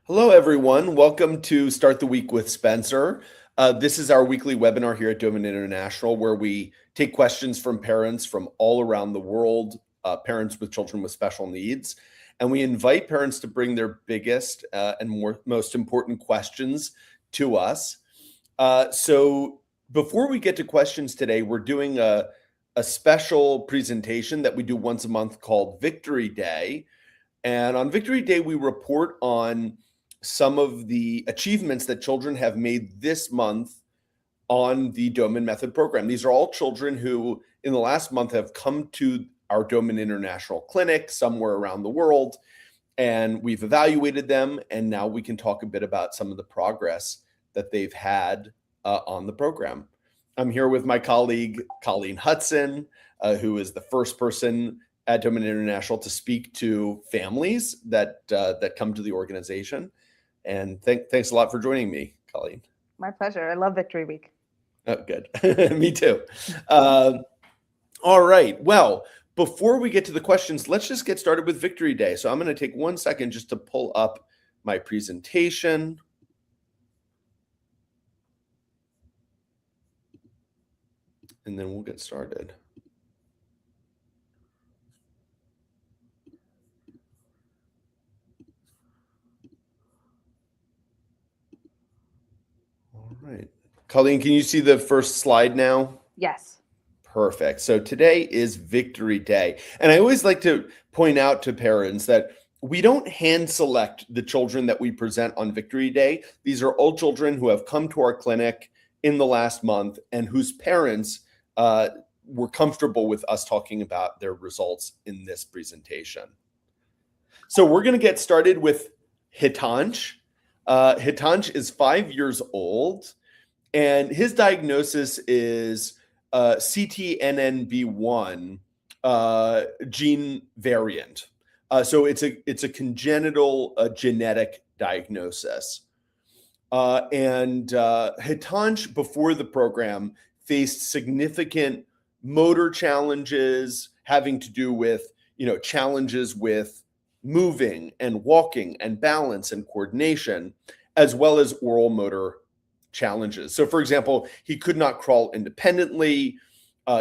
Hello, everyone. Welcome to Start the Week with Spencer. This is our weekly webinar here at Doman International, where we take questions from parents from all around the world, parents with children with special needs. And we invite parents to bring their biggest and most important questions to us. So before we get to questions today, we're doing a special presentation that we do once a month called Victory Day. And on Victory Day, we report on some of the achievements that children have made this month on the Doman Method program. These are all children who, in the last month, have come to our Doman International Clinic somewhere around the world, and we've evaluated them, and now we can talk a bit about some of the progress that they've had on the program. I'm here with my colleague, Colleen Hudson, who is the first person at Doman International to speak to families that come to the organization. And thanks a lot for joining me, Colleen. My pleasure. I love Victory Week. Oh, good. Me too. All right. Well, before we get to the questions, let's just get started with Victory Day. So I'm going to take 1 second just to pull up my presentation. And then we'll get started. All right. Colleen, can you see the first slide now? Yes. Perfect. So today is Victory Day. And I always like to point out to parents that we don't hand select the children that we present on Victory Day. These are all children who have come to our clinic in the last month and whose parents were comfortable with us talking about their results in this presentation. So we're going to get started with Hitansh. Hitansh is 5 years old, and his diagnosis is CTNNB1 gene variant. So it's a congenital genetic diagnosis. And Hitansh, before the program, faced significant motor challenges having to do with, challenges with moving and walking and balance and coordination, as well as oral motor challenges. So, for example, he could not crawl independently.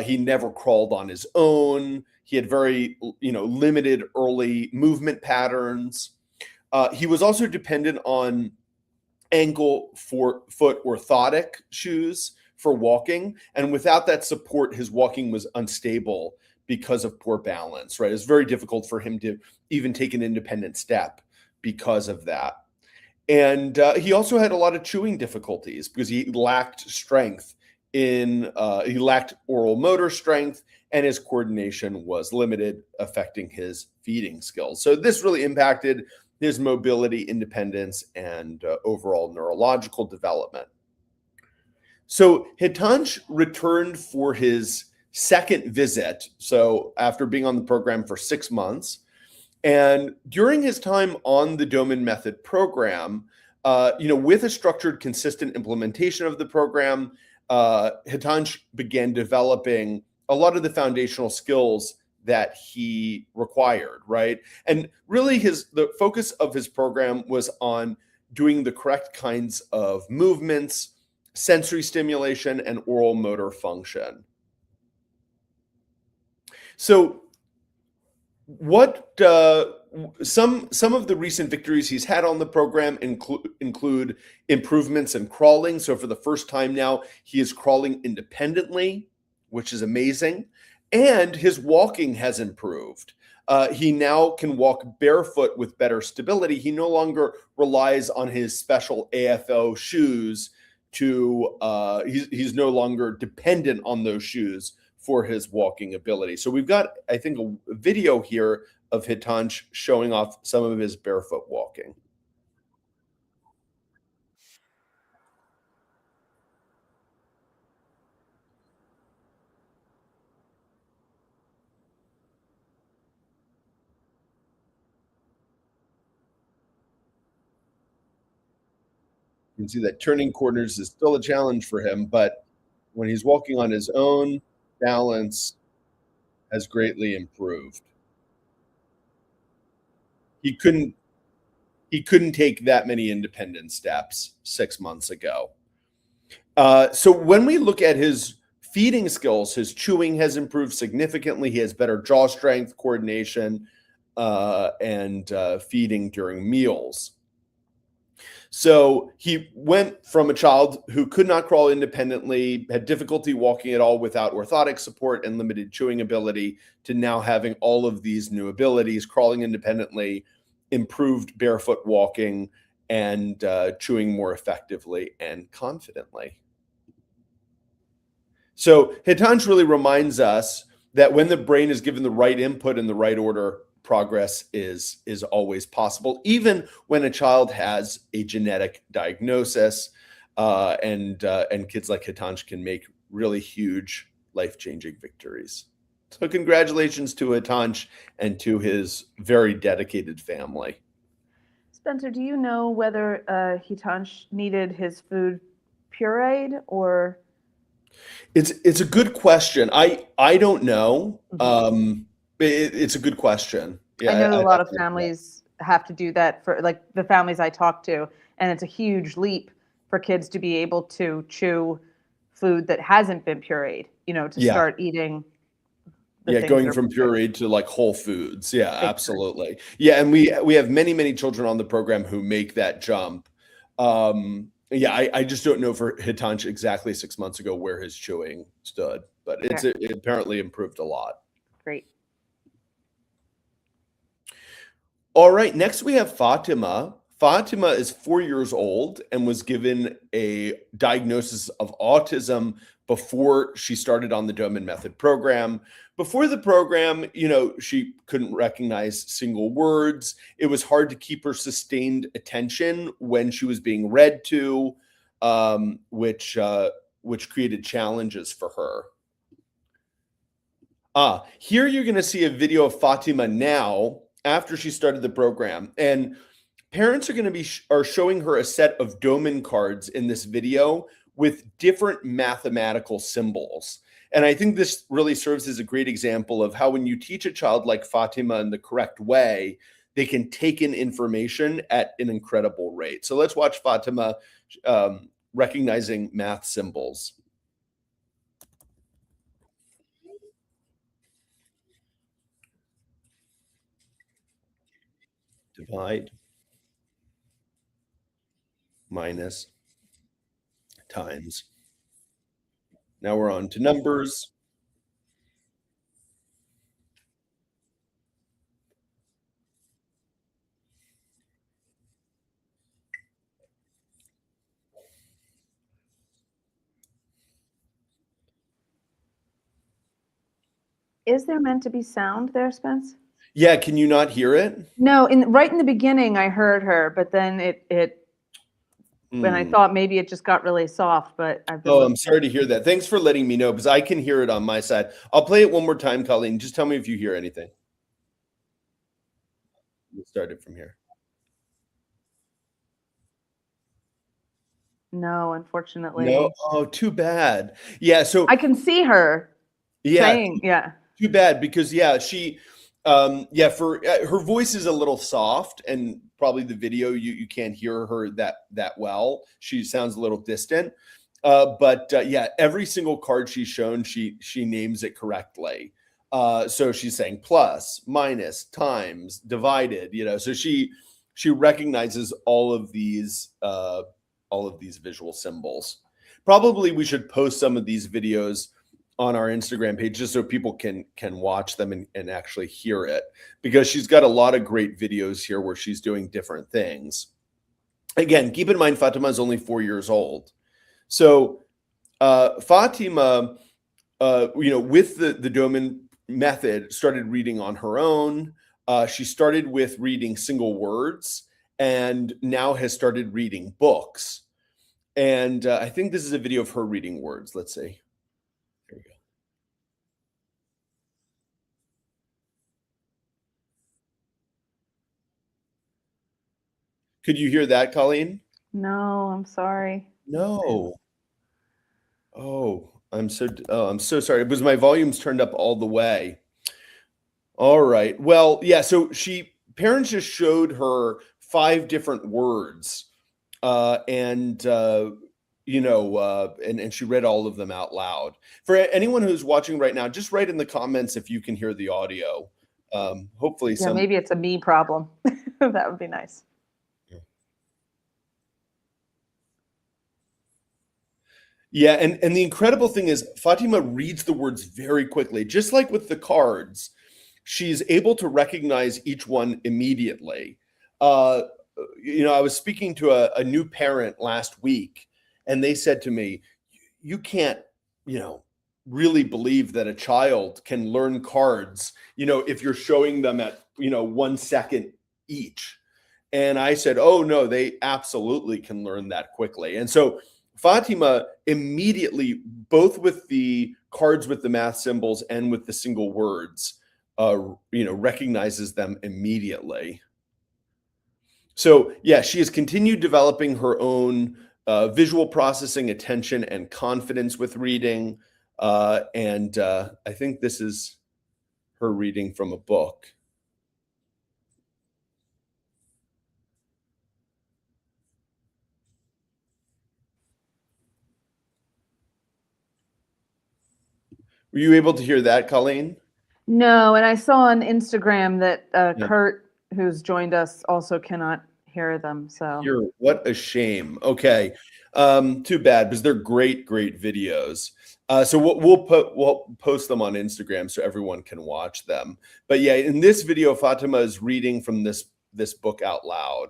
He never crawled on his own. He had very, limited early movement patterns. He was also dependent on ankle-foot orthotic shoes for walking. And without that support, his walking was unstable because of poor balance, right? It's very difficult for him to even take an independent step because of that. And he also had a lot of chewing difficulties because he lacked strength he lacked oral motor strength, and his coordination was limited, affecting his feeding skills. So this really impacted his mobility, independence, and overall neurological development. So Hitansh returned for his second visit, so after being on the program for 6 months. And during his time on the Doman Method program, with a structured, consistent implementation of the program, Hitansh began developing a lot of the foundational skills that he required, right? And really the focus of his program was on doing the correct kinds of movements, sensory stimulation, and oral motor function. So what some of the recent victories he's had on the program include improvements in crawling. So for the first time now, he is crawling independently, which is amazing. And his walking has improved. He now can walk barefoot with better stability. He no longer relies on his special AFO shoes he's no longer dependent on those shoes for his walking ability. So we've got, I think, a video here of Hitansh showing off some of his barefoot walking. You can see that turning corners is still a challenge for him, but when he's walking on his own, balance has greatly improved. He couldn't he couldn't take that many independent steps 6 months ago. So when we look at his feeding skills, his chewing has improved significantly. He has better jaw strength, coordination, and feeding during meals. So he went from a child who could not crawl independently, had difficulty walking at all without orthotic support and limited chewing ability, to now having all of these new abilities, crawling independently, improved barefoot walking, and chewing more effectively and confidently. So Hitansh really reminds us that when the brain is given the right input in the right order, progress is always possible, even when a child has a genetic diagnosis, and kids like Hitansh can make really huge, life-changing victories. So congratulations to Hitansh and to his very dedicated family. Spencer, do you know whether Hitansh needed his food pureed or? It's a good question. I don't know. It's a good question. I know a lot of families have to do that for like the families I talk to, and it's a huge leap for kids to be able to chew food that hasn't been pureed, to start eating. Going from pureed to like whole foods. Yeah, absolutely. Yeah, and we have many children on the program who make that jump. I just don't know for Hitansh exactly 6 months ago where his chewing stood, but it apparently improved a lot. Great. All right, next we have Fatima. Fatima is 4 years old and was given a diagnosis of autism before she started on the Doman Method program. Before the program, she couldn't recognize single words. It was hard to keep her sustained attention when she was being read to, which created challenges for her. Here you're going to see a video of Fatima now after she started the program, and parents are going to be showing her a set of Doman cards in this video with different mathematical symbols. And I think this really serves as a great example of how when you teach a child like Fatima in the correct way, they can take in information at an incredible rate. So let's watch Fatima recognizing math symbols. Divide, minus, times. Now we're on to numbers. Is there meant to be sound there, Spence? Yeah, can you not hear it? No, right in the beginning I heard her, but then when I thought maybe it just got really soft, but I'm sorry to hear that. Thanks for letting me know, because I can hear it on my side. I'll play it one more time, Colleen. Just tell me if you hear anything. We'll start it from here. No, unfortunately. No? Oh, too bad. Yeah, so I can see her saying, Too bad, because she her voice is a little soft, and probably the video you can't hear her that well. She sounds a little distant. But every single card she's shown, she names it correctly. So she's saying plus, minus, times, divided, so she recognizes all of these visual symbols. Probably we should post some of these videos on our Instagram page just so people can watch them and actually hear it, because she's got a lot of great videos here where she's doing different things. Again, keep in mind Fatima is only 4 years old. So Fatima, with the Doman Method, started reading on her own. She started with reading single words and now has started reading books. And I think this is a video of her reading words. Let's see. Here we go. Could you hear that, Colleen? No, I'm sorry. No. I'm so sorry. It was my volume's turned up all the way. All right. Well, yeah. So parents just showed her 5 different words, and and she read all of them out loud. For anyone who's watching right now, just write in the comments if you can hear the audio. Hopefully, Yeah, maybe it's a me problem. That would be nice. Yeah, and the incredible thing is Fatima reads the words very quickly, just like with the cards. She's able to recognize each one immediately. Uh, I was speaking to a new parent last week, and they said to me, "You can't, really believe that a child can learn cards, if you're showing them at, 1 second each." And I said, "Oh no, they absolutely can learn that quickly." And so Fatima immediately, both with the cards with the math symbols and with the single words, recognizes them immediately. So yeah, she has continued developing her own visual processing, attention, and confidence with reading. And I think this is her reading from a book. Were you able to hear that, Colleen? No, and I saw on Instagram that Yeah. Kurt, who's joined us, also cannot hear them. So What a shame. Okay. Too bad because they're great, great videos. So we'll post them on Instagram so everyone can watch them. But yeah, in this video, Fatima is reading from this book out loud.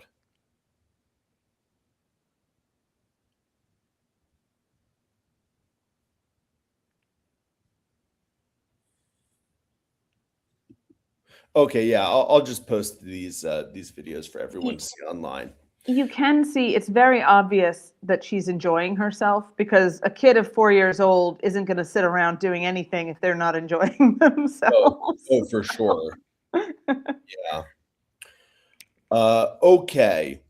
Okay, yeah, I'll just post these videos for everyone to see online. you can see it's very obvious that she's enjoying herself, because a kid of 4 years old isn't going to sit around doing anything if they're not enjoying themselves. Oh, for sure. Yeah. Okay.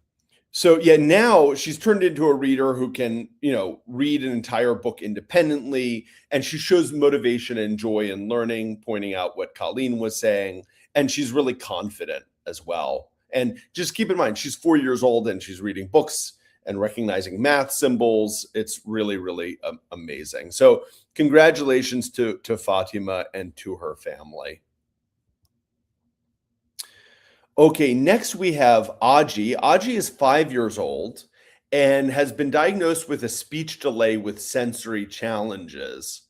So yeah, now she's turned into a reader who can, read an entire book independently, and she shows motivation and joy in learning, pointing out what Colleen was saying, and she's really confident as well. And just keep in mind, she's 4 years old and she's reading books and recognizing math symbols. It's really, really amazing. So congratulations to Fatima and to her family. Okay, next we have Aji. Aji is 5 years old and has been diagnosed with a speech delay with sensory challenges.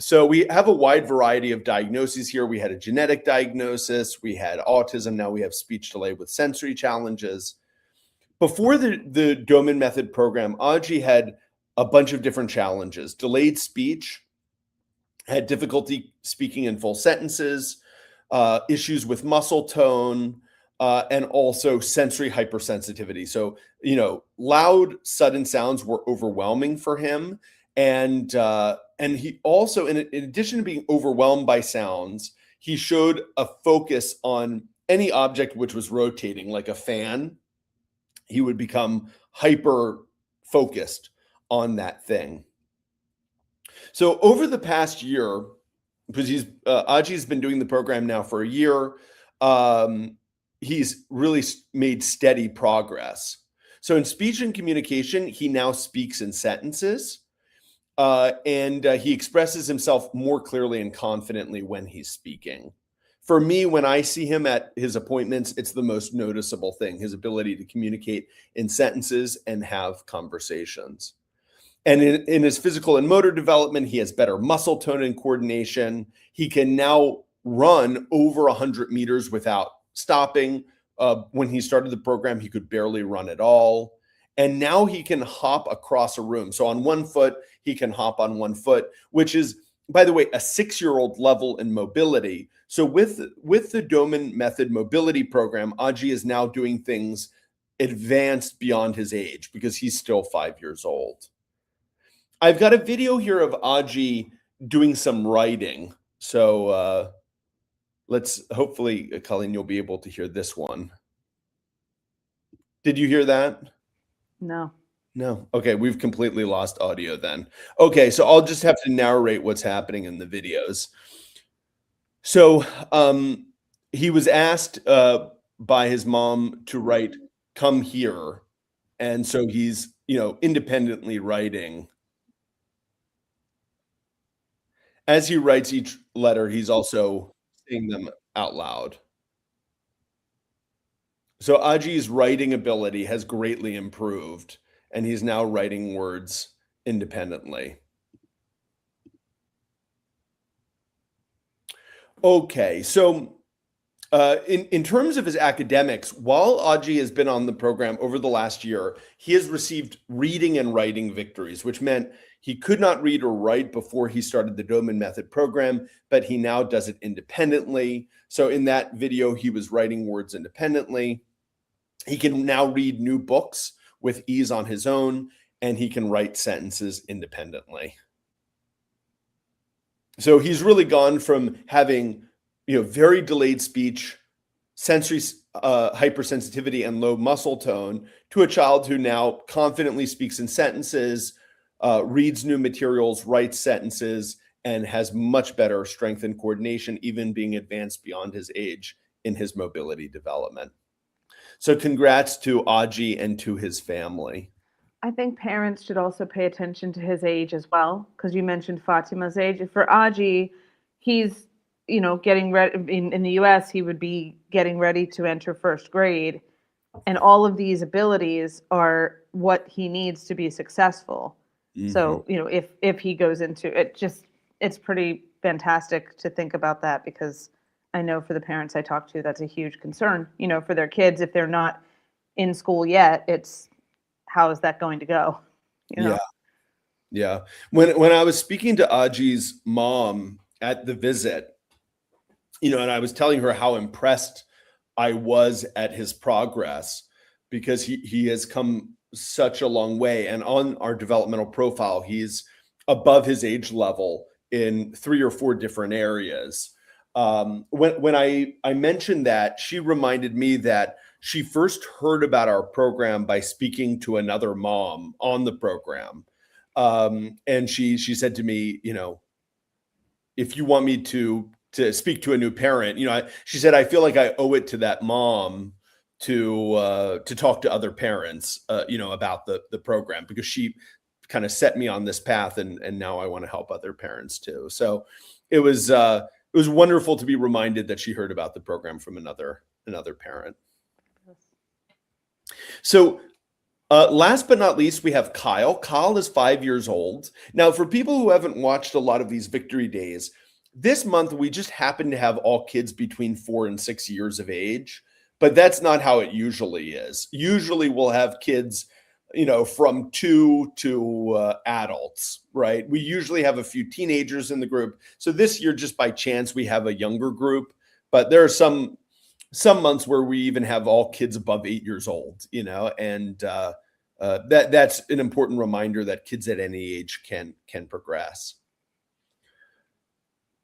So we have a wide variety of diagnoses here. We had a genetic diagnosis, we had autism, now we have speech delay with sensory challenges. Before the Doman Method program, Aji had a bunch of different challenges. Delayed speech, had difficulty speaking in full sentences, issues with muscle tone, and also sensory hypersensitivity. So, loud, sudden sounds were overwhelming for him. And he also, in addition to being overwhelmed by sounds, he showed a focus on any object which was rotating, like a fan. He would become hyper focused on that thing. So over the past year, because Aji's been doing the program now for a year, he's really made steady progress. So in speech and communication, he now speaks in sentences, and he expresses himself more clearly and confidently when he's speaking. For me, when I see him at his appointments, it's the most noticeable thing, his ability to communicate in sentences and have conversations. And in his physical and motor development, he has better muscle tone and coordination. He can now run over 100 meters without stopping. When he started the program, he could barely run at all. And now he can hop across a room. So on one foot, he can hop on one foot, which is, by the way, a 6-year-old level in mobility. So with the Doman Method mobility program, Aji is now doing things advanced beyond his age because he's still 5 years old. I've got a video here of Aji doing some writing. So hopefully, Colleen, you'll be able to hear this one. Did you hear that? No. No. Okay, we've completely lost audio then. Okay, so I'll just have to narrate what's happening in the videos. So he was asked by his mom to write come here. And so he's, independently writing. As he writes each letter, he's also saying them out loud. So Aji's writing ability has greatly improved, and he's now writing words independently. Okay, so in terms of his academics, while Aji has been on the program over the last year, he has received reading and writing victories, which meant he could not read or write before he started the Doman Method program, but he now does it independently. So in that video, he was writing words independently. He can now read new books with ease on his own, and he can write sentences independently. So he's really gone from having, very delayed speech, sensory hypersensitivity, and low muscle tone to a child who now confidently speaks in sentences, reads new materials, writes sentences, and has much better strength and coordination, even being advanced beyond his age in his mobility development. So congrats to Aji and to his family. I think parents should also pay attention to his age as well, because you mentioned Fatima's age. For Aji, he's, getting ready in the US, he would be getting ready to enter first grade. And all of these abilities are what he needs to be successful. Mm-hmm. So, if he goes into it, it's pretty fantastic to think about that, because I know for the parents I talk to, that's a huge concern, for their kids. If they're not in school yet, it's how is that going to go? Yeah. When I was speaking to Aji's mom at the visit, and I was telling her how impressed I was at his progress, because he has come such a long way. And on our developmental profile, he's above his age level in 3 or 4 different areas. When I mentioned that, she reminded me that she first heard about our program by speaking to another mom on the program. And she said to me, if you want me to speak to a new parent, she said, I feel like I owe it to that mom to talk to other parents, about the program, because she kind of set me on this path, and now I want to help other parents too. So it was wonderful to be reminded that she heard about the program from another parent. So last but not least, we have Kyle. Kyle is 5 years old. Now, for people who haven't watched a lot of these victory days, this month we just happen to have all kids between 4 and 6 years of age, but that's not how it usually is. Usually we'll have kids, from 2 to adults, right? We usually have a few teenagers in the group. So this year, just by chance, we have a younger group, but there are some months where we even have all kids above 8 years old, and that's an important reminder that kids at any age can progress.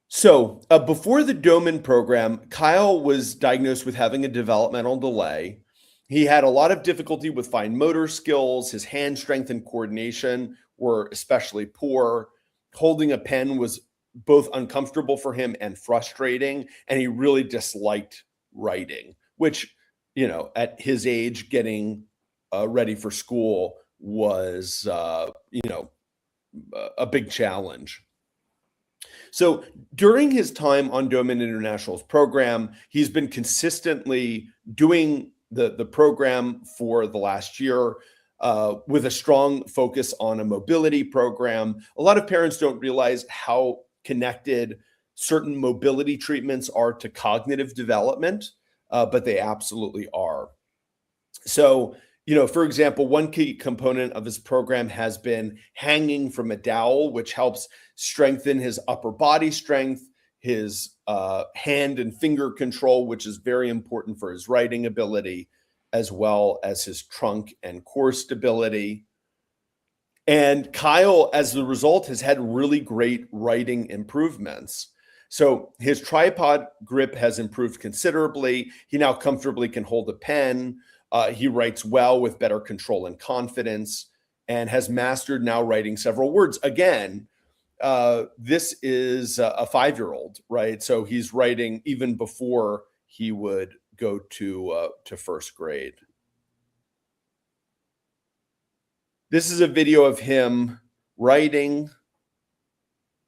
So before the Doman program, Kyle was diagnosed with having a developmental delay. He had a lot of difficulty with fine motor skills. His hand strength and coordination were especially poor. Holding a pen was both uncomfortable for him and frustrating, and he really disliked writing, which, at his age, getting ready for school was, a big challenge. So during his time on Doman International's program, he's been consistently doing the program for the last year, with a strong focus on a mobility program. A lot of parents don't realize how connected certain mobility treatments are to cognitive development, but they absolutely are. So, for example, one key component of his program has been hanging from a dowel, which helps strengthen his upper body strength, his hand and finger control, which is very important for his writing ability, as well as his trunk and core stability. And Kyle, as the result, has had really great writing improvements. So his tripod grip has improved considerably. He now comfortably can hold a pen. He writes well with better control and confidence, and has mastered now writing several words. Again, this is a 5-year-old, right? So he's writing even before he would go to first grade. This is a video of him writing.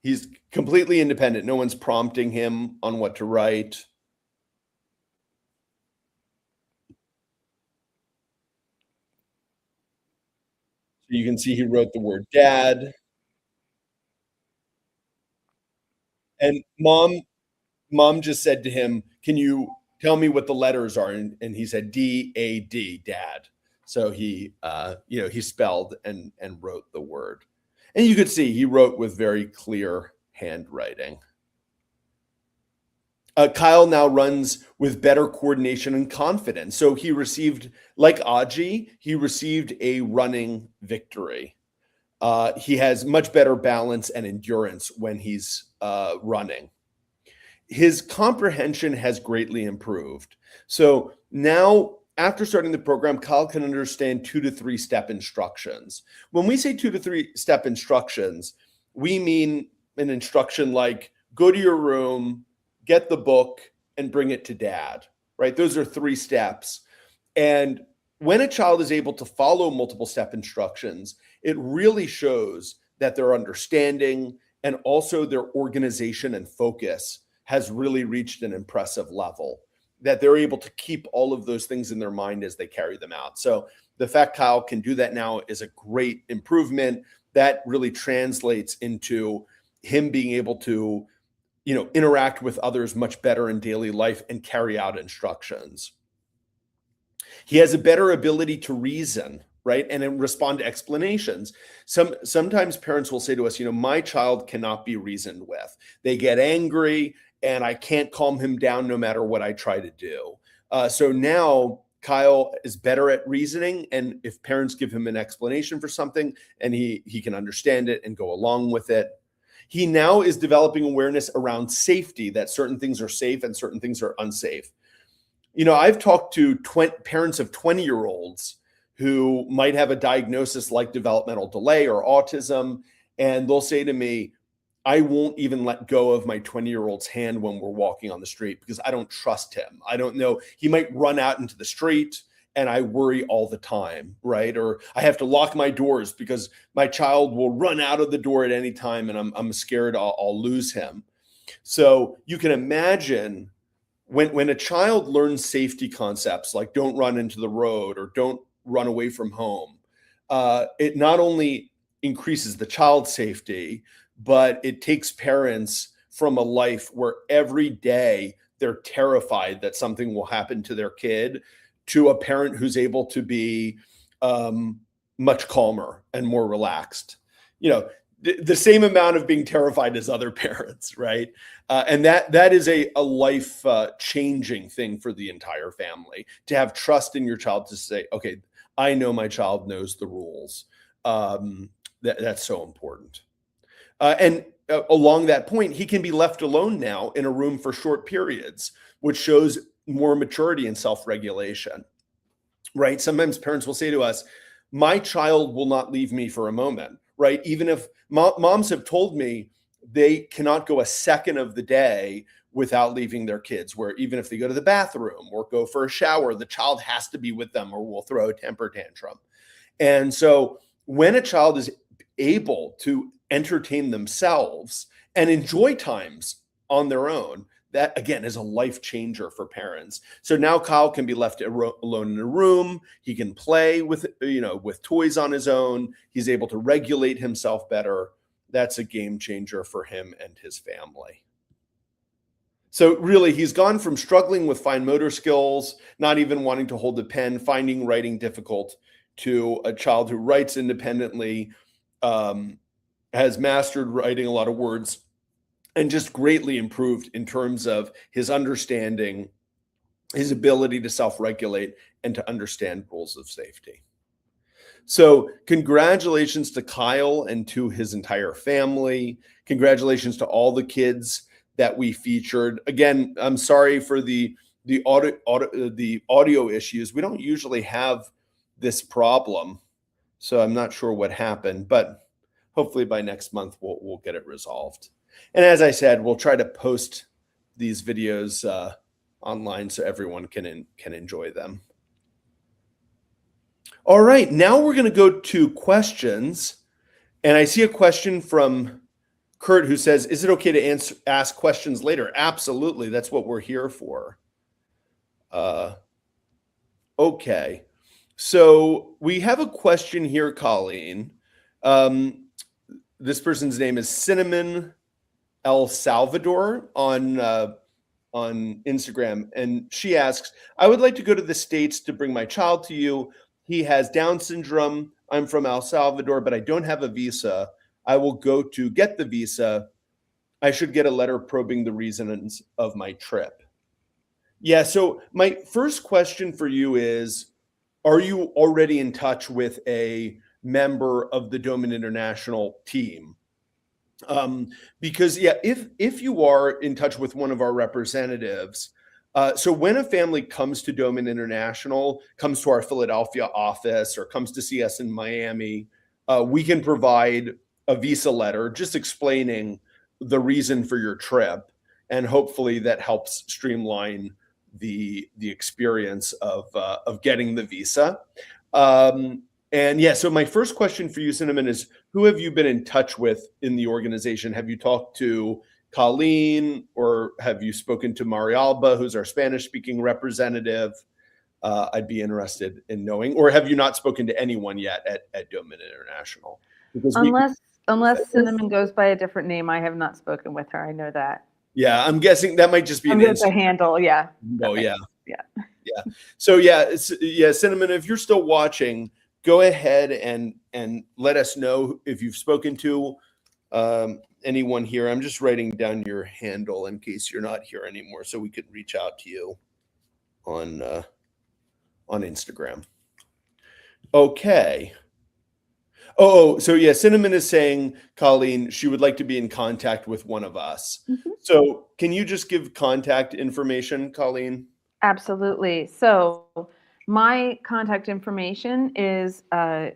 He's completely independent. No one's prompting him on what to write. So you can see he wrote the word dad. And mom just said to him, "Can you tell me what the letters are?" And he said D-A-D, dad. So he he spelled and wrote the word. And you could see he wrote with very clear handwriting. Kyle now runs with better coordination and confidence. So he received, like Aji, he received a running victory. He has much better balance and endurance when he's running. His comprehension has greatly improved. So now, after starting the program, Kyle can understand 2 to 3 step instructions. When we say 2 to 3 step instructions, we mean an instruction like go to your room, get the book, and bring it to dad, right? Those are 3 steps. And when a child is able to follow multiple step instructions, it really shows that their understanding and also their organization and focus has really reached an impressive level, that they're able to keep all of those things in their mind as they carry them out. So the fact Kyle can do that now is a great improvement. That really translates into him being able to, interact with others much better in daily life and carry out instructions. He has a better ability to reason, right? And then respond to explanations. Sometimes parents will say to us, my child cannot be reasoned with. They get angry and I can't calm him down no matter what I try to do. So now Kyle is better at reasoning. And if parents give him an explanation for something and he can understand it and go along with it. He now is developing awareness around safety, that certain things are safe and certain things are unsafe. I've talked to parents of 20-year-olds who might have a diagnosis like developmental delay or autism, and they'll say to me, I won't even let go of my 20-year-old's hand when we're walking on the street because I don't trust him. I don't know. He might run out into the street and I worry all the time, right? Or I have to lock my doors because my child will run out of the door at any time and I'm scared I'll lose him. So you can imagine when a child learns safety concepts like don't run into the road or don't run away from home, it not only increases the child's safety, but it takes parents from a life where every day they're terrified that something will happen to their kid to a parent who's able to be much calmer and more relaxed. The same amount of being terrified as other parents, right? And that is a life changing thing for the entire family, to have trust in your child to say, okay, I know my child knows the rules. That's so important. And along that point, he can be left alone now in a room for short periods, which shows more maturity and self-regulation, right? Sometimes parents will say to us, my child will not leave me for a moment, right? Even if moms have told me they cannot go a second of the day without leaving their kids, where even if they go to the bathroom or go for a shower, the child has to be with them or will throw a temper tantrum. And so when a child is able to entertain themselves and enjoy times on their own, that again is a life changer for parents. So now Kyle can be left alone in a room. He can play with toys on his own. He's able to regulate himself better. That's a game changer for him and his family. So really, he's gone from struggling with fine motor skills, not even wanting to hold a pen, finding writing difficult, to a child who writes independently, has mastered writing a lot of words, and just greatly improved in terms of his understanding, his ability to self-regulate, and to understand rules of safety. So congratulations to Kyle and to his entire family. Congratulations to all the kids that we featured. Again, I'm sorry for the audio issues. We don't usually have this problem, so I'm not sure what happened, but hopefully by next month we'll get it resolved. And as I said, we'll try to post these videos online so everyone can enjoy them. All right, now we're going to go to questions. And I see a question from Kurt who says, is it okay to ask questions later? Absolutely. That's what we're here for. Okay. So we have a question here, Colleen. This person's name is Cinnamon El Salvador on Instagram. And she asks, I would like to go to the States to bring my child to you. He has Down syndrome. I'm from El Salvador, but I don't have a visa. I will go to get the visa. I should get a letter probing the reasons of my trip. Yeah, so my first question for you is, are you already in touch with a member of the Doman International team? Because if you are in touch with one of our representatives, so when a family comes to Doman International, comes to our Philadelphia office or comes to see us in Miami, we can provide a visa letter just explaining the reason for your trip, and hopefully that helps streamline the experience of getting the visa. And yeah, so my first question for you, Cinnamon, is who have you been in touch with in the organization? Have you talked to Colleen, or have you spoken to Marialba, who's our Spanish-speaking representative? I'd be interested in knowing. Or have you not spoken to anyone yet at Doman International? Because unless Cinnamon goes by a different name, I have not spoken with her. I know that. Yeah, I'm guessing that might just be a handle. Yeah. Oh, yeah. Yeah. So Cinnamon, if you're still watching, go ahead and let us know if you've spoken to anyone here. I'm just writing down your handle in case you're not here anymore, so we could reach out to you on Instagram. Okay. So yeah, Cinnamon is saying, Colleen, she would like to be in contact with one of us. Mm-hmm. So can you just give contact information, Colleen? Absolutely. So my contact information is, my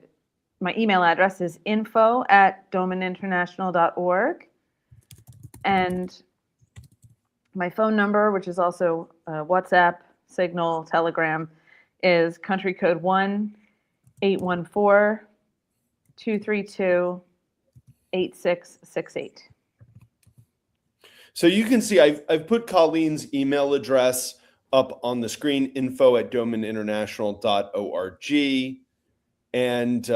email address is info@domaninternational.org. And my phone number, which is also WhatsApp, Signal, Telegram, is country code 1-814-232-8668. So you can see I've put Colleen's email address up on the screen, info@domaninternational.org. And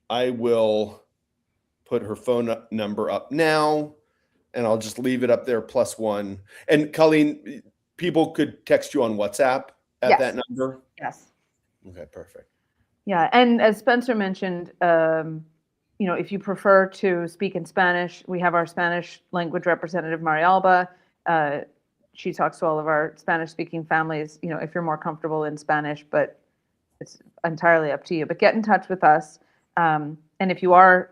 I will put her phone number up now, and I'll just leave it up there, +1. And Colleen, people could text you on WhatsApp at that number? Yes. Okay, perfect. Yeah, and as Spencer mentioned, if you prefer to speak in Spanish, we have our Spanish language representative, Marialba. She talks to all of our Spanish-speaking families, if you're more comfortable in Spanish, but it's entirely up to you. But get in touch with us. And if you are,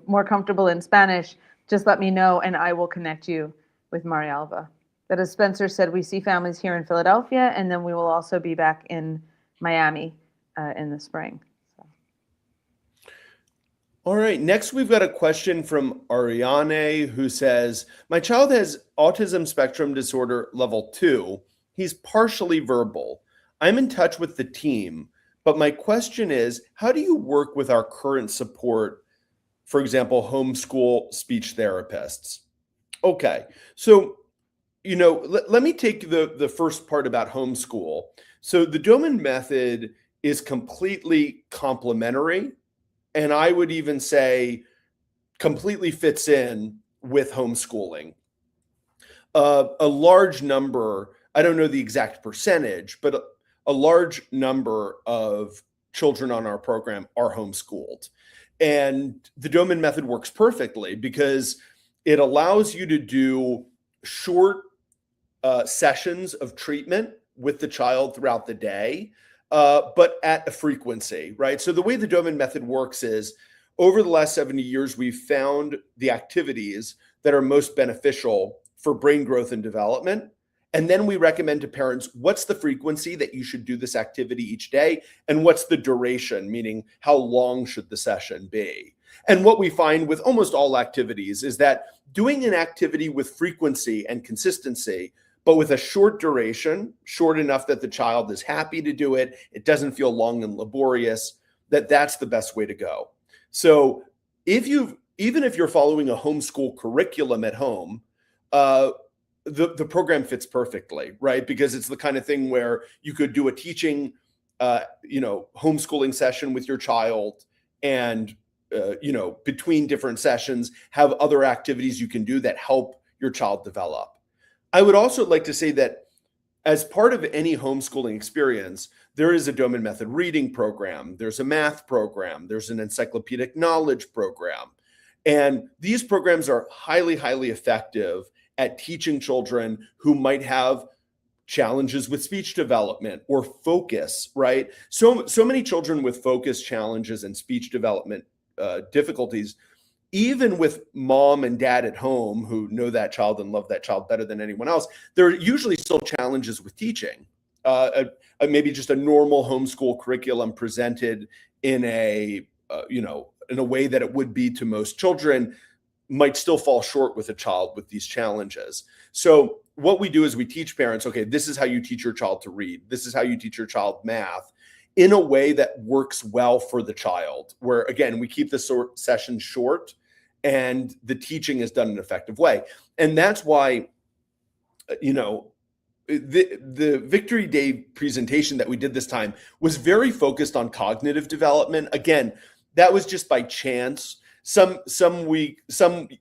more comfortable in Spanish, just let me know and I will connect you with Marialba. But as Spencer said, we see families here in Philadelphia, and then we will also be back in Miami in the spring. All right, next we've got a question from Ariane, who says, my child has autism spectrum disorder level 2. He's partially verbal. I'm in touch with the team, but my question is, how do you work with our current support, for example, homeschool speech therapists? Okay, so, let me take the first part about homeschool. So the Doman Method is completely complementary, and I would even say completely fits in with homeschooling. A large number, I don't know the exact percentage, but a large number of children on our program are homeschooled. And the Doman Method works perfectly because it allows you to do short sessions of treatment with the child throughout the day, but at a frequency, right? So the way the Doman Method works is, over the last 70 years, we've found the activities that are most beneficial for brain growth and development. And then we recommend to parents, what's the frequency that you should do this activity each day? And what's the duration, meaning how long should the session be? And what we find with almost all activities is that doing an activity with frequency and consistency but with a short duration, short enough that the child is happy to do it. It doesn't feel long and laborious. That's the best way to go. So even if you're following a homeschool curriculum at home, the program fits perfectly, right? Because it's the kind of thing where you could do a teaching, homeschooling session with your child, and between different sessions, have other activities you can do that help your child develop. I would also like to say that as part of any homeschooling experience, there is a Doman Method reading program, there's a math program, there's an encyclopedic knowledge program. And these programs are highly, highly effective at teaching children who might have challenges with speech development or focus, right? So many children with focus challenges and speech development difficulties, even with mom and dad at home who know that child and love that child better than anyone else, there are usually still challenges with teaching. Maybe just a normal homeschool curriculum presented in a way that it would be to most children might still fall short with a child with these challenges. So what we do is we teach parents, okay, this is how you teach your child to read. This is how you teach your child math in a way that works well for the child, where again, we keep the session short and the teaching is done in an effective way. And that's why, the Victory Day presentation that we did this time was very focused on cognitive development. Again, that was just by chance. Some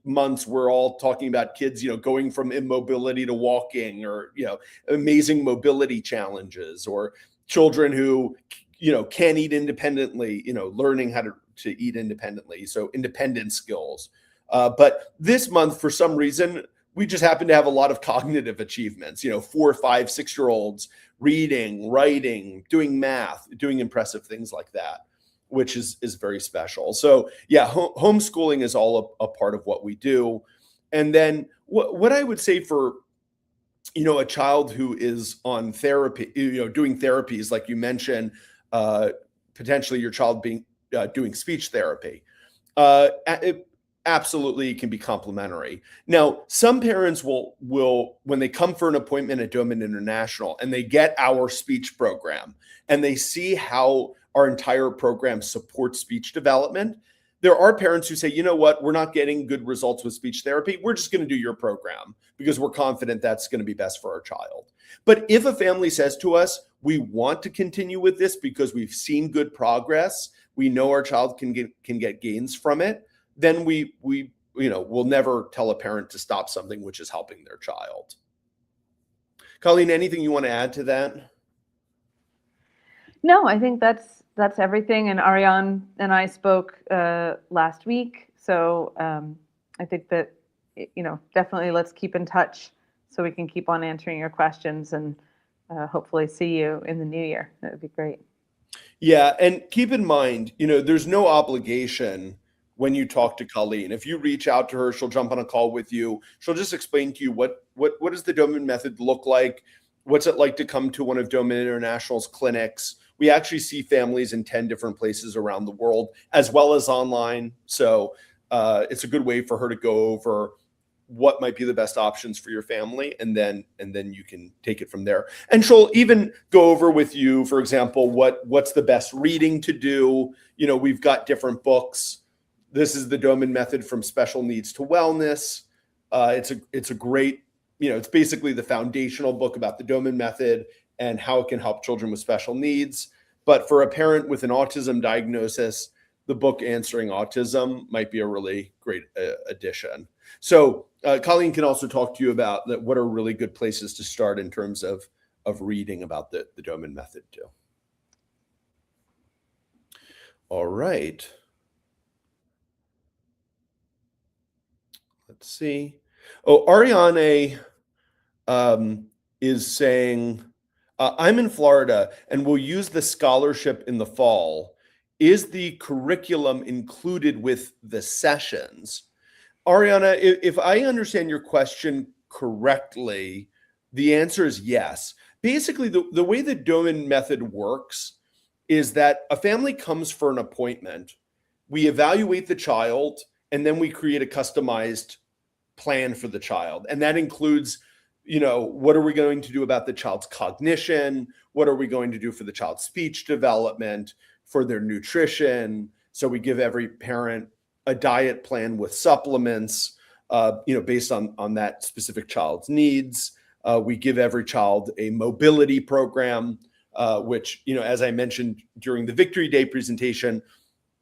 months we're all talking about kids, going from immobility to walking, or, amazing mobility challenges, or children who, can eat independently, learning how to eat independently. So independent skills. But this month, for some reason, we just happen to have a lot of cognitive achievements, 4, 5, 6-year-olds reading, writing, doing math, doing impressive things like that, which is very special. So yeah, homeschooling is all a part of what we do. And then what I would say for, a child who is on therapy, doing therapies, like you mentioned, potentially your child being doing speech therapy, it absolutely can be complementary. Now, some parents will, when they come for an appointment at Doman International and they get our speech program and they see how our entire program supports speech development, there are parents who say, you know what, we're not getting good results with speech therapy. We're just going to do your program because we're confident that's going to be best for our child. But if a family says to us, we want to continue with this because we've seen good progress, we know our child can get gains from it, then we'll never tell a parent to stop something which is helping their child. Colleen, anything you want to add to that? No, I think that's everything. And Ariane and I spoke last week, so I think that definitely let's keep in touch so we can keep on answering your questions, and hopefully see you in the new year. That would be great. Yeah, and keep in mind, there's no obligation when you talk to Colleen. If you reach out to her, she'll jump on a call with you. She'll just explain to you what does the Doman Method look like? What's it like to come to one of Doman International's clinics? We actually see families in 10 different places around the world, as well as online. So it's a good way for her to go over what might be the best options for your family, and then you can take it from there. And she'll even go over with you, for example, what's the best reading to do. We've got different books. This is the Doman Method from Special Needs to Wellness. It's a great, it's basically the foundational book about the Doman Method and how it can help children with special needs. But for a parent with an autism diagnosis, the book Answering Autism might be a really great addition. So Colleen can also talk to you about what are really good places to start in terms of reading about the Doman Method too. All right. Let's see. Oh, Ariane is saying, I'm in Florida and will use the scholarship in the fall. Is the curriculum included with the sessions? Ariana, if I understand your question correctly, the answer is yes. Basically, the way the Doman Method works is that a family comes for an appointment, we evaluate the child, and then we create a customized plan for the child. And that includes, what are we going to do about the child's cognition? What are we going to do for the child's speech development, for their nutrition? So we give every parent a diet plan with supplements, based on that specific child's needs. We give every child a mobility program, which, as I mentioned during the Victory Day presentation,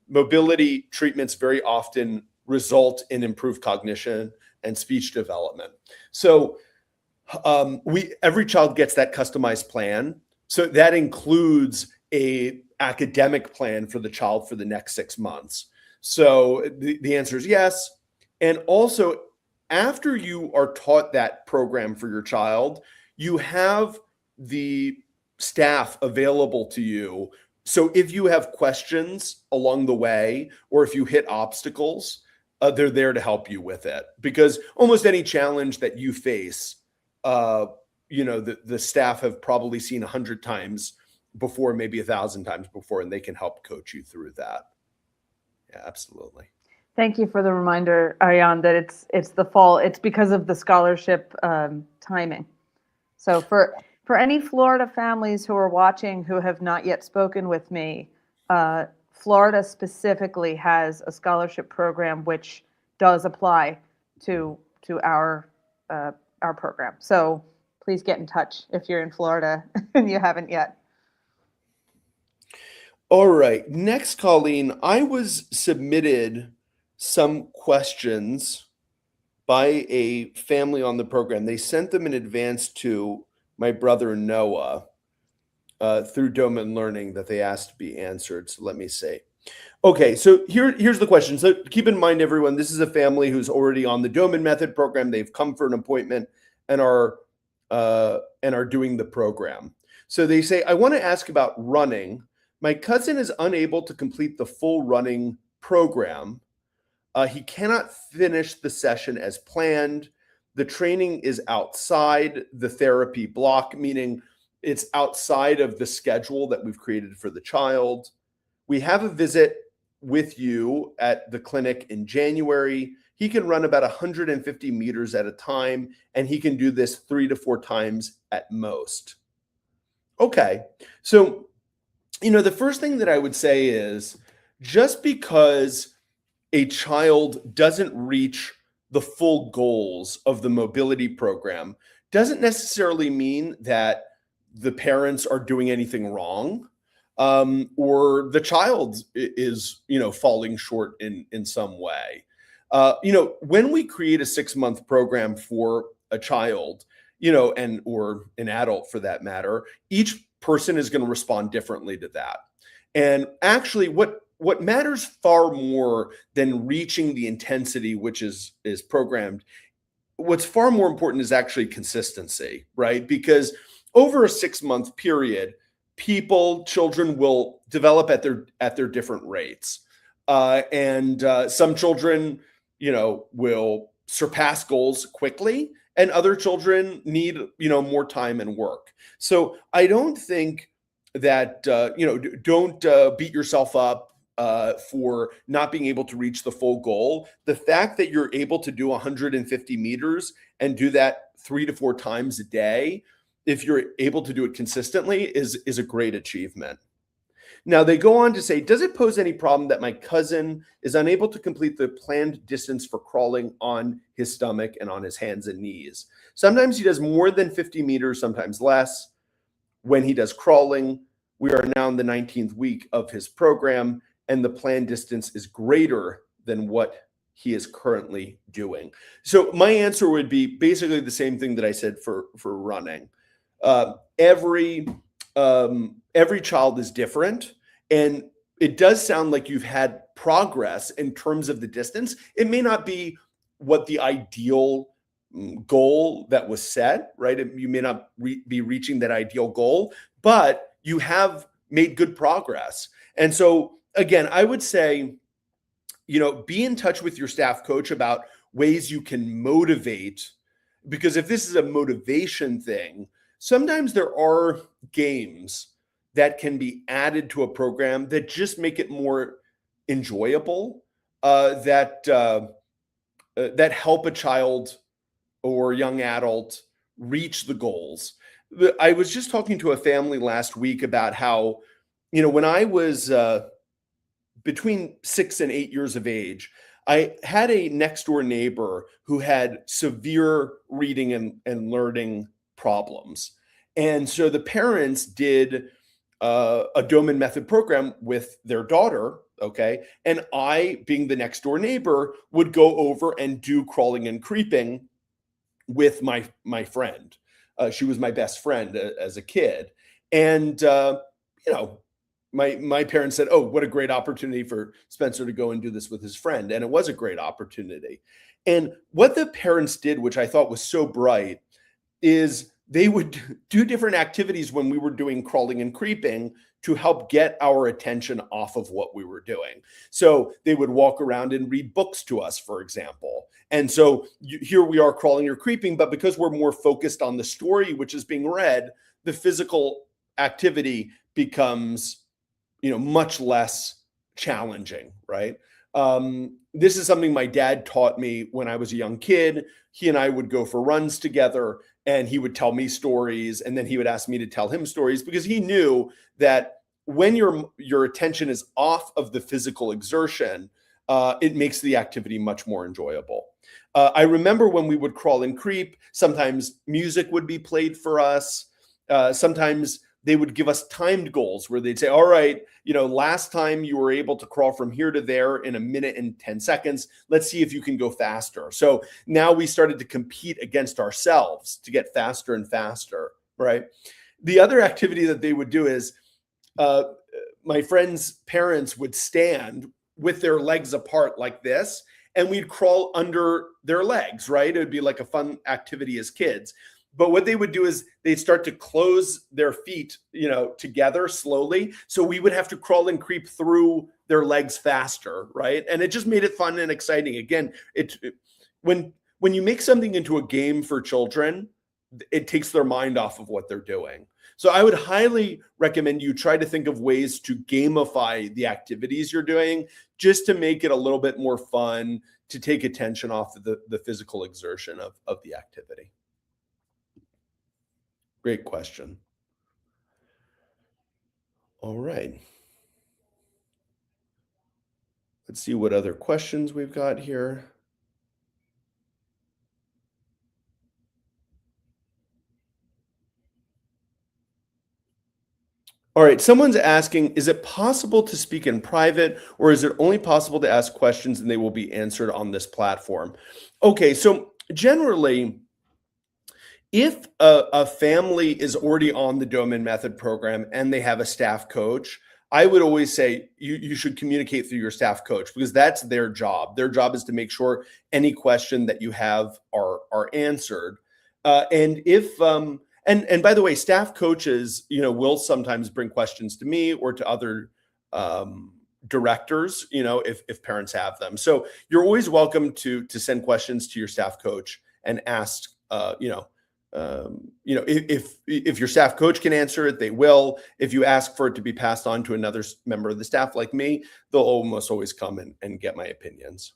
mobility treatments very often result in improved cognition and speech development. So every child gets that customized plan. So that includes a academic plan for the child for the next 6 months. So the answer is yes. And also, after you are taught that program for your child, you have the staff available to you. So if you have questions along the way, or if you hit obstacles, they're there to help you with it. Because almost any challenge that you face, the staff have probably seen 100 times before, maybe 1,000 times before, and they can help coach you through that. Yeah, absolutely. Thank you for the reminder, Ariane, that it's the fall. It's because of the scholarship timing. So for any Florida families who are watching who have not yet spoken with me, Florida specifically has a scholarship program which does apply to our program. So please get in touch if you're in Florida and you haven't yet. All right. Next, Colleen, I was submitted some questions by a family on the program. They sent them in advance to my brother Noah through Doman Learning that they asked to be answered. So let me see. Okay, so here's the question. So keep in mind, everyone, this is a family who's already on the Doman Method program. They've come for an appointment and are doing the program. So they say, I want to ask about running. My cousin is unable to complete the full running program. He cannot finish the session as planned. The training is outside the therapy block, meaning it's outside of the schedule that we've created for the child. We have a visit with you at the clinic in January. He can run about 150 meters at a time, and he can do this 3 to 4 times at most. Okay, so, the first thing that I would say is, just because a child doesn't reach the full goals of the mobility program doesn't necessarily mean that the parents are doing anything wrong, or the child is, falling short in some way. When we create a 6-month program for a child, or an adult for that matter, each person is going to respond differently to that. And actually, what matters far more than reaching the intensity which is programmed, what's far more important is actually consistency, right? Because over a 6-month period, children will develop at their different rates. And some children, will surpass goals quickly, and other children need, more time and work. So I don't think that, don't beat yourself up for not being able to reach the full goal. The fact that you're able to do 150 meters and do that 3 to 4 times a day, if you're able to do it consistently, is a great achievement. Now, they go on to say, does it pose any problem that my cousin is unable to complete the planned distance for crawling on his stomach and on his hands and knees? Sometimes he does more than 50 meters, sometimes less. When he does crawling, we are now in the 19th week of his program, and the planned distance is greater than what he is currently doing. So my answer would be basically the same thing that I said for running. Every child is different, and it does sound like you've had progress in terms of the distance. It may not be what the ideal goal that was set, right? You may not be reaching that ideal goal, but you have made good progress. And so again, I would say, be in touch with your staff coach about ways you can motivate, because if this is a motivation thing, sometimes there are games that can be added to a program that just make it more enjoyable, that help a child or young adult reach the goals. I was just talking to a family last week about how, when I was between 6 and 8 years of age, I had a next door neighbor who had severe reading and learning problems. And so the parents did a Doman Method program with their daughter. Okay. And I, being the next door neighbor, would go over and do crawling and creeping with my friend. She was my best friend as a kid. And, you know, my parents said, "Oh, what a great opportunity for Spencer to go and do this with his friend." And it was a great opportunity. And what the parents did, which I thought was so bright, is they would do different activities when we were doing crawling and creeping to help get our attention off of what we were doing. So they would walk around and read books to us, for example. And so here we are crawling or creeping, but because we're more focused on the story which is being read, the physical activity becomes, much less challenging, right? This is something my dad taught me when I was a young kid. He and I would go for runs together, and he would tell me stories, and then he would ask me to tell him stories, because he knew that when your attention is off of the physical exertion, it makes the activity much more enjoyable. I remember when we would crawl and creep, sometimes music would be played for us. Sometimes they would give us timed goals where they'd say, all right, last time you were able to crawl from here to there in 1 minute and 10 seconds. Let's see if you can go faster. So now we started to compete against ourselves to get faster and faster, right? The other activity that they would do is my friend's parents would stand with their legs apart like this, and we'd crawl under their legs, right? It would be like a fun activity as kids. But what they would do is they'd start to close their feet, together slowly. So we would have to crawl and creep through their legs faster, right? And it just made it fun and exciting. Again, when you make something into a game for children, it takes their mind off of what they're doing. So I would highly recommend you try to think of ways to gamify the activities you're doing, just to make it a little bit more fun, to take attention off of the physical exertion of the activity. Great question. All right. Let's see what other questions we've got here. All right, someone's asking, is it possible to speak in private, or is it only possible to ask questions and they will be answered on this platform? Okay, so generally, if a family is already on the Doman Method program and they have a staff coach, I would always say you should communicate through your staff coach, because that's their job. Their job is to make sure any question that you have are answered. And if and by the way, staff coaches, will sometimes bring questions to me or to other directors, if parents have them. So you're always welcome to send questions to your staff coach and ask, if your staff coach can answer it, they will. If you ask for it to be passed on to another member of the staff like me, they'll almost always come and get my opinions.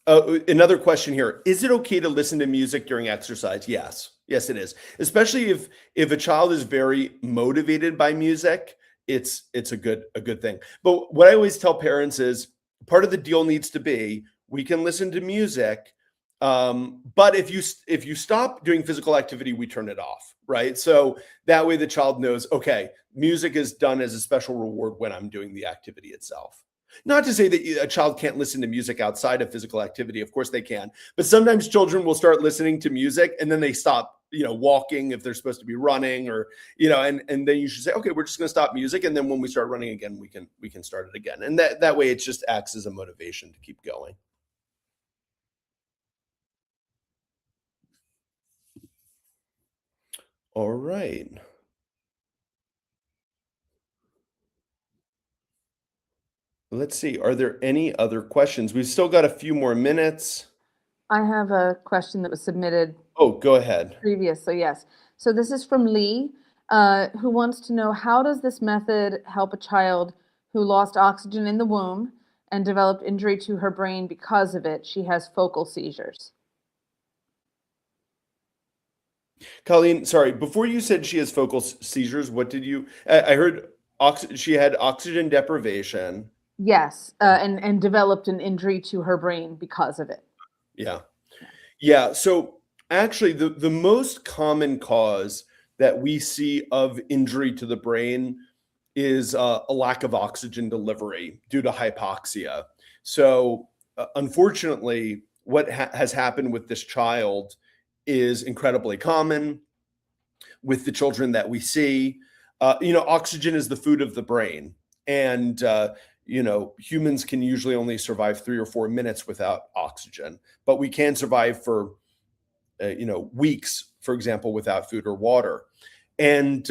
Another question here. Is it okay to listen to music during exercise? Yes. Yes, it is. Especially if a child is very motivated by music, it's a good thing. But what I always tell parents is, part of the deal needs to be, we can listen to music, but if you stop doing physical activity, we turn it off, right? So that way the child knows, okay, music is done as a special reward when I'm doing the activity itself. Not to say that a child can't listen to music outside of physical activity. Of course they can. But sometimes children will start listening to music and then they stop, walking if they're supposed to be running, or, and then you should say, okay, we're just going to stop music. And then when we start running again, we can start it again. And that way it just acts as a motivation to keep going. All right. Let's see. Are there any other questions? We've still got a few more minutes. I have a question that was submitted Oh, go ahead. previous, so yes. So this is from Lee, who wants to know, how does this method help a child who lost oxygen in the womb and developed injury to her brain because of it? She has focal seizures. Colleen, sorry, before you said she has focal seizures, what did you, I heard she had oxygen deprivation. Yes, and developed an injury to her brain because of it. Yeah. Yeah. So actually, the most common cause that we see of injury to the brain is a lack of oxygen delivery due to hypoxia. So, unfortunately, what has happened with this child is incredibly common with the children that we see. Oxygen is the food of the brain. And, humans can usually only survive 3 or 4 minutes without oxygen, but we can survive for, weeks, for example, without food or water. And,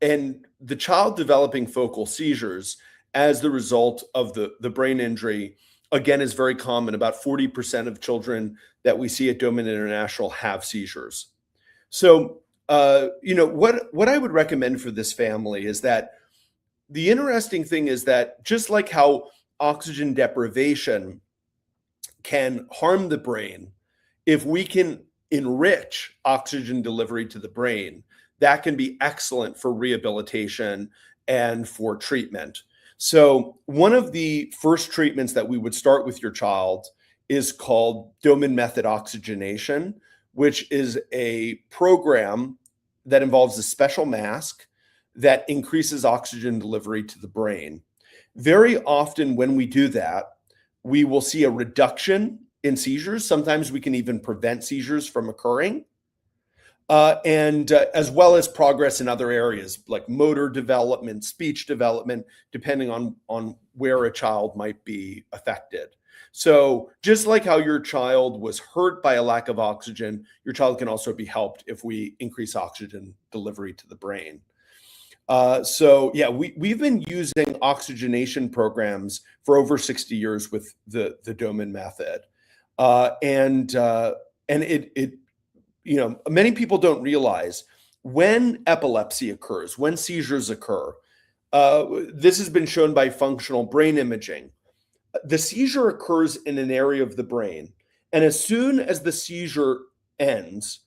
and the child developing focal seizures as the result of the brain injury, again, is very common. About 40% of children that we see at Doman International have seizures. So, what I would recommend for this family is that the interesting thing is that just like how oxygen deprivation can harm the brain, if we can enrich oxygen delivery to the brain, that can be excellent for rehabilitation and for treatment. So, one of the first treatments that we would start with your child is called Doman Method oxygenation, which is a program that involves a special mask that increases oxygen delivery to the brain. Very often, when we do that, we will see a reduction in seizures. Sometimes we can even prevent seizures from occurring. And as well as progress in other areas like motor development, speech development, depending on where a child might be affected. So just like how your child was hurt by a lack of oxygen, your child can also be helped if we increase oxygen delivery to the brain. So yeah, we've been using oxygenation programs for over 60 years with the Doman method. And it many people don't realize when epilepsy occurs, when seizures occur, this has been shown by functional brain imaging. The seizure occurs in an area of the brain, and as soon as the seizure ends,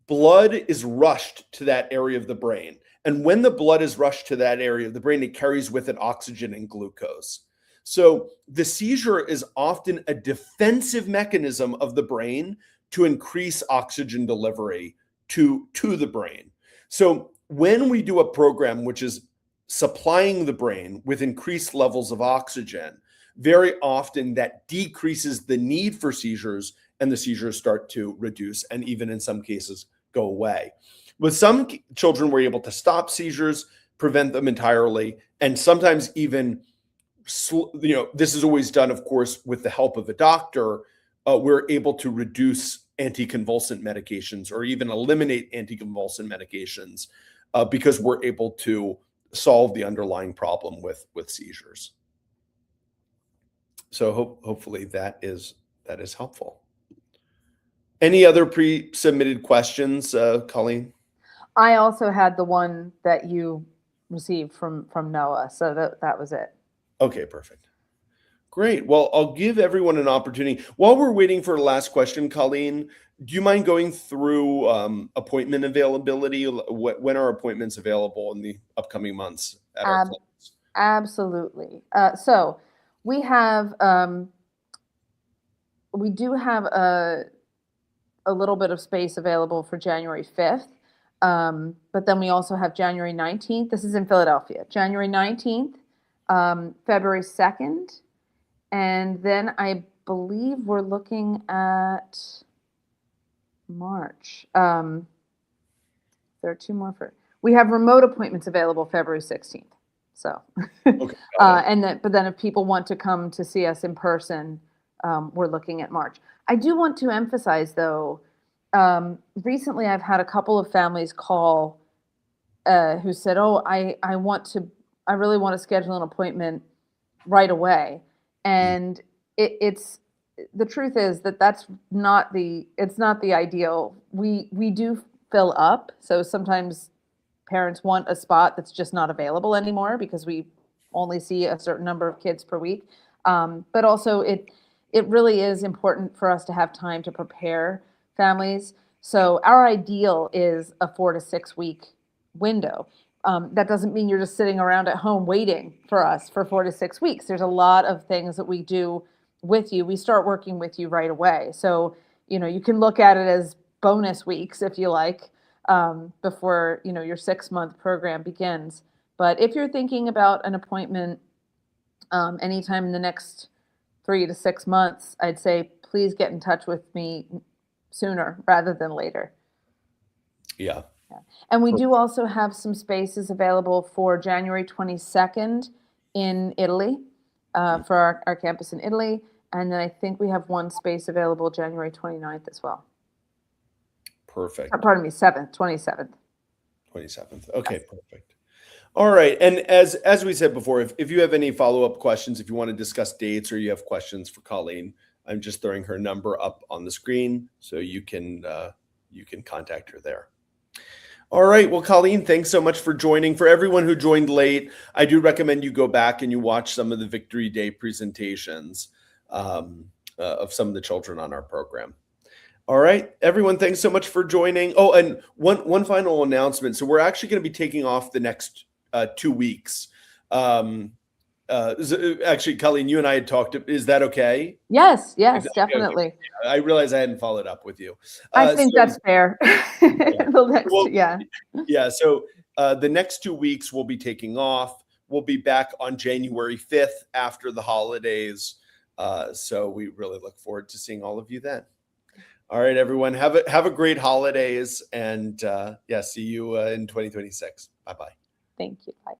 blood is rushed to that area of the brain. And when the blood is rushed to that area of the brain, it carries with it oxygen and glucose. So the seizure is often a defensive mechanism of the brain to increase oxygen delivery to the brain. So when we do a program which is supplying the brain with increased levels of oxygen, very often that decreases the need for seizures, and the seizures start to reduce and even in some cases go away. With some children, we're able to stop seizures, prevent them entirely, and sometimes even, this is always done, of course, with the help of a doctor. We're able to reduce anticonvulsant medications or even eliminate anticonvulsant medications because we're able to solve the underlying problem with seizures. So hopefully that is helpful. Any other pre-submitted questions, Colleen? I also had the one that you received from Noah, so that was it. Okay, perfect. Great. Well, I'll give everyone an opportunity. While we're waiting for the last question, Colleen, do you mind going through appointment availability? When are appointments available in the upcoming months at our clinics? Absolutely. So we have we do have a little bit of space available for January 5th. But then we also have January 19th. This is in Philadelphia. January 19th, February 2nd, and then I believe we're looking at March. There are two more we have remote appointments available February 16th. So, Okay. but then if people want to come to see us in person, we're looking at March. I do want to emphasize though, recently I've had a couple of families call who said, "Oh, I really want to schedule an appointment right away," and it's the truth is that's not the ideal. We do fill up, so sometimes parents want a spot that's just not available anymore because we only see a certain number of kids per week. But also it really is important for us to have time to prepare families. So our ideal is a 4 to 6 week window. That doesn't mean you're just sitting around at home waiting for us for 4 to 6 weeks. There's a lot of things that we do with you. We start working with you right away. So, you can look at it as bonus weeks if you like, before, your 6-month program begins. But if you're thinking about an appointment anytime in the next 3 to 6 months, I'd say please get in touch with me sooner rather than later. Yeah. Yeah. And we do also have some spaces available for January 22nd in Italy, for our campus in Italy. And then I think we have one space available January 29th as well. Perfect. Pardon me, 27th. 27th. Okay, perfect. All right. And as we said before, if you have any follow-up questions, if you want to discuss dates or you have questions for Colleen, I'm just throwing her number up on the screen so you can contact her there. All right. Well, Colleen, thanks so much for joining. For everyone who joined late, I do recommend you go back and you watch some of the Victory Day presentations of some of the children on our program. All right, everyone, thanks so much for joining. Oh, and one final announcement. So we're actually going to be taking off the next 2 weeks. Actually, Colleen, you and I had talked. Is that okay? Yes, definitely. Okay. I realized I hadn't followed up with you. I think that's fair. Yeah. So the next 2 weeks we'll be taking off. We'll be back on January 5th after the holidays. So we really look forward to seeing all of you then. All right, everyone, have a great holidays, and see you in 2026. Bye-bye. Thank you. Bye.